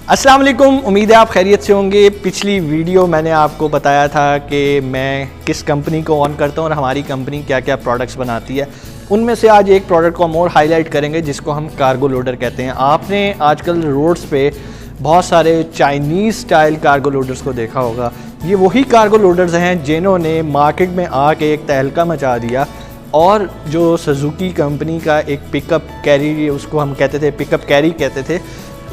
अस्सलाम वालेकुम, उम्मीद है आप खैरियत से होंगे। पिछली वीडियो मैंने आपको बताया था कि मैं किस कंपनी को ऑन करता हूँ और हमारी कंपनी क्या क्या प्रोडक्ट्स बनाती है। उनमें से आज एक प्रोडक्ट को हम और हाईलाइट करेंगे जिसको हम कार्गो लोडर कहते हैं। आपने आजकल रोड्स पे बहुत सारे चाइनीज़ स्टाइल कार्गो लोडर्स को देखा होगा। ये वही कार्गो लोडर्स हैं जिन्होंने मार्केट में आके एक तहलका मचा दिया और जो सुजुकी कंपनी का एक पिकअप कैरी, उसको हम कहते थे पिकअप कैरी कहते थे,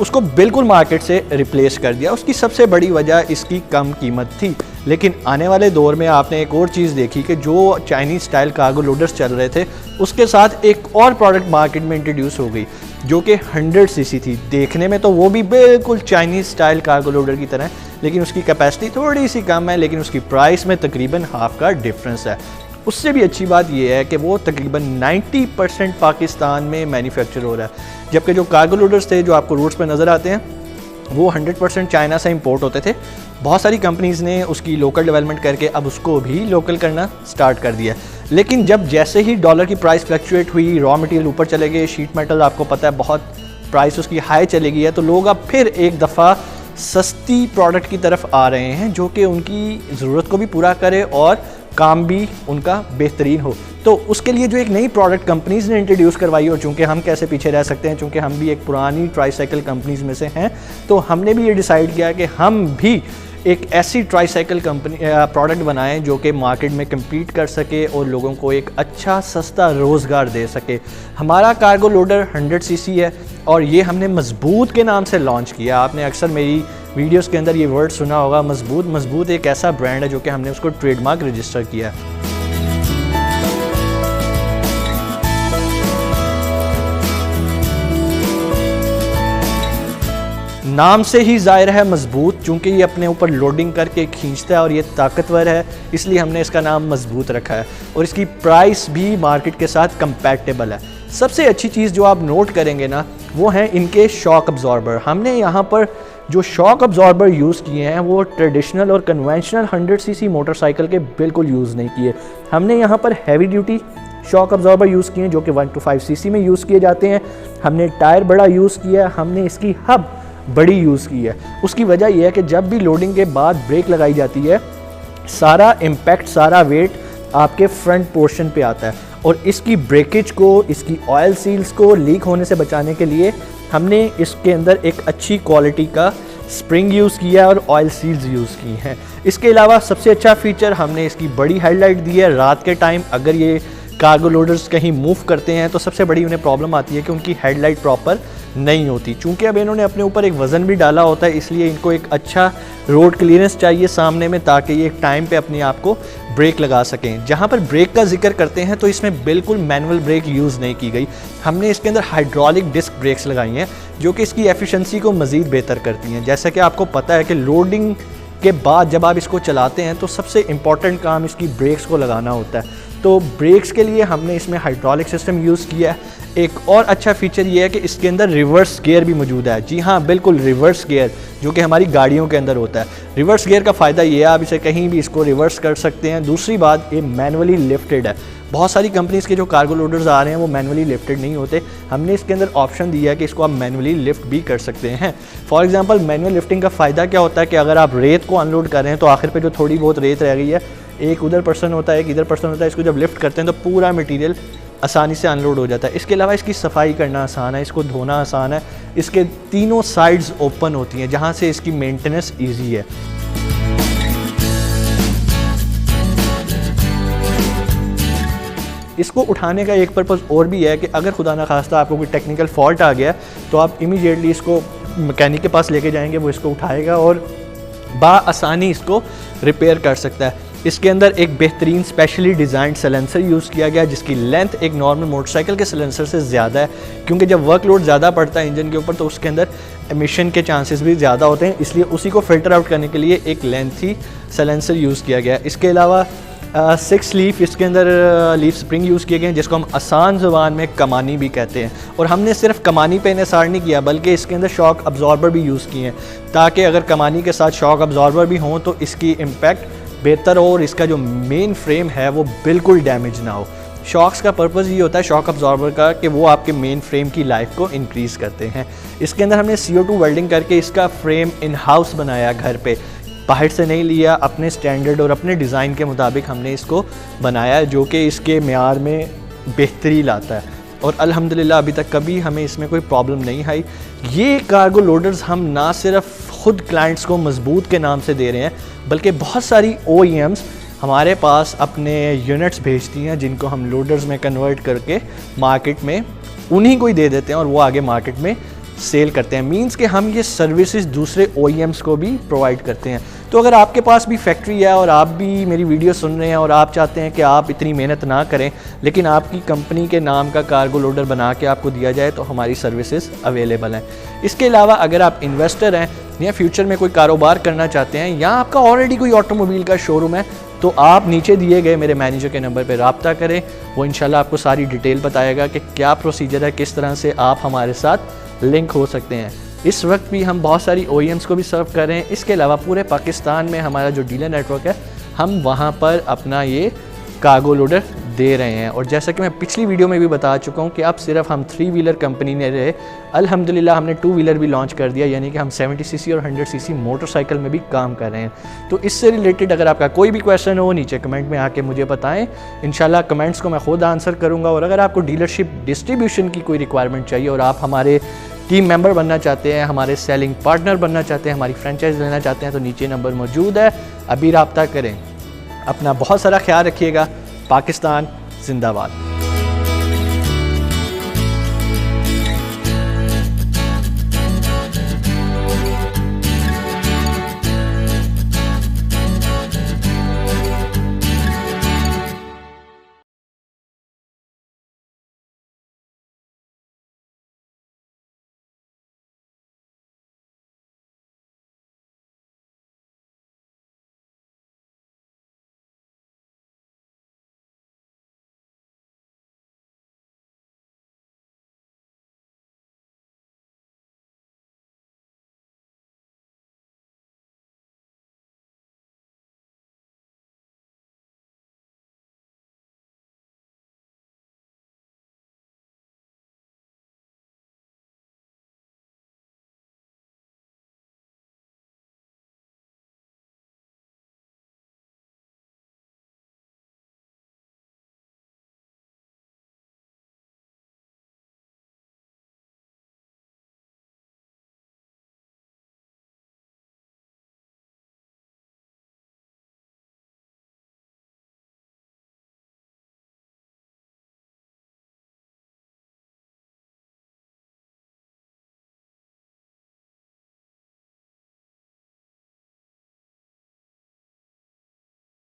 उसको बिल्कुल मार्केट से रिप्लेस कर दिया। उसकी सबसे बड़ी वजह इसकी कम कीमत थी। लेकिन आने वाले दौर में आपने एक और चीज़ देखी कि जो चाइनीज़ स्टाइल कार्गो लोडर्स चल रहे थे उसके साथ एक और प्रोडक्ट मार्केट में इंट्रोड्यूस हो गई जो कि 100 सीसी थी। देखने में तो वो भी बिल्कुल चाइनीज़ स्टाइल कार्गो लोडर की तरह है, लेकिन उसकी कैपेसिटी थोड़ी सी कम है, लेकिन उसकी प्राइस में तकरीबन हाफ का डिफरेंस है। उससे भी अच्छी बात यह है कि वो तकरीबन 90% पाकिस्तान में मैन्युफैक्चर हो रहा है, जबकि जो कार्गो लोडर्स थे जो आपको रोड्स पर नज़र आते हैं वो 100% चाइना से इंपोर्ट होते थे। बहुत सारी कंपनीज़ ने उसकी लोकल डेवलपमेंट करके अब उसको भी लोकल करना स्टार्ट कर दिया। लेकिन जब जैसे ही डॉलर की प्राइस फ्लक्चुएट हुई, रॉ मटेरियल ऊपर चले गए, शीट मेटल आपको पता है बहुत प्राइस उसकी हाई चली गई है, तो लोग अब फिर एक दफ़ा सस्ती प्रोडक्ट की तरफ आ रहे हैं जो कि उनकी ज़रूरत को भी पूरा करे और काम भी उनका बेहतरीन हो। तो उसके लिए जो एक नई प्रोडक्ट कंपनीज़ ने इंट्रोड्यूस करवाई, और चूँकि हम कैसे पीछे रह सकते हैं, चूँकि हम भी एक पुरानी ट्राईसाइकिल कंपनीज़ में से हैं, तो हमने भी ये डिसाइड किया कि हम भी एक ऐसी ट्राईसाइकिल कंपनी प्रोडक्ट बनाएं जो कि मार्केट में कम्पीट कर सके और लोगों को एक अच्छा सस्ता रोज़गार दे सके। हमारा कार्गो लोडर 100 सीसी है और ये हमने मजबूत के नाम से लॉन्च किया। आपने अक्सर मेरी वीडियोस के अंदर ये वर्ड सुना होगा, मजबूत। मजबूत एक ऐसा ब्रांड है जो कि हमने उसको ट्रेडमार्क रजिस्टर किया है। नाम से ही ज़ाहिर है मजबूत, चूँकि ये अपने ऊपर लोडिंग करके खींचता है और ये ताकतवर है, इसलिए हमने इसका नाम मजबूत रखा है। और इसकी प्राइस भी मार्केट के साथ कंपैटिबल है। सबसे अच्छी चीज़ जो आप नोट करेंगे ना, वो है इनके शॉक अब्जॉर्बर। हमने यहाँ पर जो शॉक अब्जॉर्बर यूज़ किए हैं वो ट्रेडिशनल और कन्वेंशनल 100 सीसी मोटरसाइकिल के बिल्कुल यूज़ नहीं किए। हमने यहाँ पर heavy duty shock absorber use किए हैं जो कि 1 to 5 सीसी में यूज़ किए जाते हैं। हमने टायर बड़ा यूज़ किया है, हमने इसकी हब बड़ी यूज़ की है। उसकी वजह यह है कि जब भी लोडिंग के बाद ब्रेक लगाई जाती है, सारा इम्पैक्ट, सारा वेट आपके फ्रंट पोर्शन पे आता है। और इसकी ब्रेकेज को, इसकी ऑयल सील्स को लीक होने से बचाने के लिए हमने इसके अंदर एक अच्छी क्वालिटी का स्प्रिंग यूज़ किया और ऑयल सील्स यूज़ की हैं। इसके अलावा सबसे अच्छा फीचर हमने इसकी बड़ी हेडलाइट दी है। रात के टाइम अगर ये कार्गो लोडर्स कहीं मूव करते हैं तो सबसे बड़ी उन्हें प्रॉब्लम आती है कि उनकी हेडलाइट प्रॉपर नहीं होती। चूँकि अब इन्होंने अपने ऊपर एक वज़न भी डाला होता है, इसलिए इनको एक अच्छा रोड क्लियरेंस चाहिए सामने में, ताकि ये टाइम पे अपने आप को ब्रेक लगा सकें। जहाँ पर ब्रेक का जिक्र करते हैं तो इसमें बिल्कुल मैनुअल ब्रेक यूज़ नहीं की गई। हमने इसके अंदर हाइड्रोलिक डिस्क ब्रेक्स लगाई हैं जो कि इसकी एफिशिएंसी को मज़ीद बेहतर करती हैं। जैसा कि आपको पता है कि लोडिंग के बाद जब आप इसको चलाते हैं तो सबसे इम्पॉर्टेंट काम इसकी ब्रेक्स को लगाना होता है। तो ब्रेक्स के लिए हमने इसमें हाइड्रोलिक सिस्टम यूज़ किया है। एक और अच्छा फीचर ये है कि इसके अंदर रिवर्स गियर भी मौजूद है। जी हाँ, बिल्कुल रिवर्स गियर, जो कि हमारी गाड़ियों के अंदर होता है। रिवर्स गियर का फ़ायदा ये है आप इसे कहीं भी इसको रिवर्स कर सकते हैं। दूसरी बात, ये मैनुअली लिफ्टेड है। बहुत सारी कंपनीज़ के जो कार्गो लोडर्स आ रहे हैं वो मैनुअली लिफ्टेड नहीं होते। हमने इसके अंदर ऑप्शन दिया है कि इसको आप मैनुअली लिफ्ट भी कर सकते हैं। फॉर एग्जांपल, मैनुअल लिफ्टिंग का फ़ायदा क्या होता है कि अगर आप रेत को अनलोड कर रहे हैं तो आखिर पे जो थोड़ी बहुत रेत रह गई है, एक उधर पर्सन होता है, एक इधर पर्सन होता है, इसको जब लिफ्ट करते हैं तो पूरा मटीरियल आसानी से अनलोड हो जाता है। इसके अलावा इसकी सफाई करना आसान है, इसको धोना आसान है। इसके तीनों साइड्स ओपन होती हैं जहाँ से इसकी मेंटेनेंस ईजी है। इसको उठाने का एक पर्पज़ और भी है कि अगर खुदा ना खास्ता आपको कोई टेक्निकल फॉल्ट आ गया तो आप इमीडिएटली इसको मैकेनिक के पास लेके जाएंगे, वो इसको उठाएगा और बाआसानी इसको रिपेयर कर सकता है। इसके अंदर एक बेहतरीन स्पेशली डिज़ाइंड सलेंसर यूज़ किया गया जिसकी लेंथ एक नॉर्मल मोटरसाइकिल के सलेंसर से ज़्यादा है, क्योंकि जब वर्कलोड ज़्यादा पड़ता है इंजन के ऊपर तो उसके अंदर एमिशन के चांसेस भी ज़्यादा होते हैं, इसलिए उसी को फ़िल्टर आउट करने के लिए एक लेंथी सलेंसर यूज़ किया गया। इसके अलावा 6 लीफ इसके अंदर लीफ स्प्रिंग यूज़ किए गए हैं जिसको हम आसान ज़ुबान में कमानी भी कहते हैं। और हमने सिर्फ कमानी पे इन्हिसार नहीं किया बल्कि इसके अंदर शॉक अब्जॉर्बर भी यूज़ किए हैं, ताकि अगर कमानी के साथ शॉक अब्जॉर्बर भी हों तो इसकी इम्पैक्ट बेहतर हो और इसका जो मेन फ्रेम है वो बिल्कुल डैमेज ना हो। शॉक्स का पर्पज़ ये होता है शॉक अब्जॉर्बर का कि वो आपके मेन फ्रेम की लाइफ को इंक्रीज़ करते हैं। इसके अंदर हमने CO2 वेल्डिंग करके इसका फ्रेम इन हाउस बनाया, घर पे बाहर से नहीं लिया, अपने स्टैंडर्ड और अपने डिज़ाइन के मुताबिक हमने इसको बनाया है, जो कि इसके मेयार में बेहतरी लाता है। और अल्हम्दुलिल्लाह अभी तक कभी हमें इसमें कोई प्रॉब्लम नहीं आई। ये कार्गो लोडर्स हम ना सिर्फ खुद क्लाइंट्स को मजबूत के नाम से दे रहे हैं, बल्कि बहुत सारी OEMs हमारे पास अपने यूनिट्स भेजती हैं जिनको हम लोडर्स में कन्वर्ट करके मार्केट में उन्हीं को ही दे देते हैं और वो आगे मार्केट में सेल करते हैं। मींस कि हम ये सर्विसेज दूसरे OEMs को भी प्रोवाइड करते हैं। तो अगर आपके पास भी फैक्ट्री है और आप भी मेरी वीडियो सुन रहे हैं और आप चाहते हैं कि आप इतनी मेहनत ना करें लेकिन आपकी कंपनी के नाम का कार्गो लोडर बना के आपको दिया जाए, तो हमारी सर्विसेज अवेलेबल हैं। इसके अलावा अगर आप इन्वेस्टर हैं या फ्यूचर में कोई कारोबार करना चाहते हैं या आपका ऑलरेडी कोई ऑटोमोबाइल का शोरूम है, तो आप नीचे दिए गए मेरे मैनेजर के नंबर पर रब्ता करें। वो इंशाल्लाह आपको सारी डिटेल बताएगा कि क्या प्रोसीजर है, किस तरह से आप हमारे साथ लिंक हो सकते हैं। इस वक्त भी हम बहुत सारी OEMs को भी सर्व कर रहे हैं। इसके अलावा पूरे पाकिस्तान में हमारा जो डीलर नेटवर्क है, हम वहाँ पर अपना ये कार्गो लोडर दे रहे हैं। और जैसा कि मैं पिछली वीडियो में भी बता चुका हूँ कि अब सिर्फ हम 3 व्हीलर कंपनी ने रहे, अल्हम्दुलिल्लाह हमने 2 व्हीलर भी लॉन्च कर दिया, यानी कि हम 70cc और 100cc मोटरसाइकिल में भी काम कर रहे हैं। तो इससे रिलेटेड अगर आपका कोई भी क्वेश्चन हो, नीचे कमेंट में आके मुझे बताएं। इंशाल्लाह कमेंट्स को मैं खुद आंसर करूँगा। और अगर आपको डीलरशिप डिस्ट्रीब्यूशन की कोई रिक्वायरमेंट चाहिए और आप हमारे टीम मेंबर बनना चाहते हैं, हमारे सेलिंग पार्टनर बनना चाहते हैं, हमारी फ्रेंचाइज लेना चाहते हैं, तो नीचे नंबर मौजूद है, अभी रब्ता करें। अपना बहुत सारा ख्याल रखिएगा। पाकिस्तान जिंदाबाद।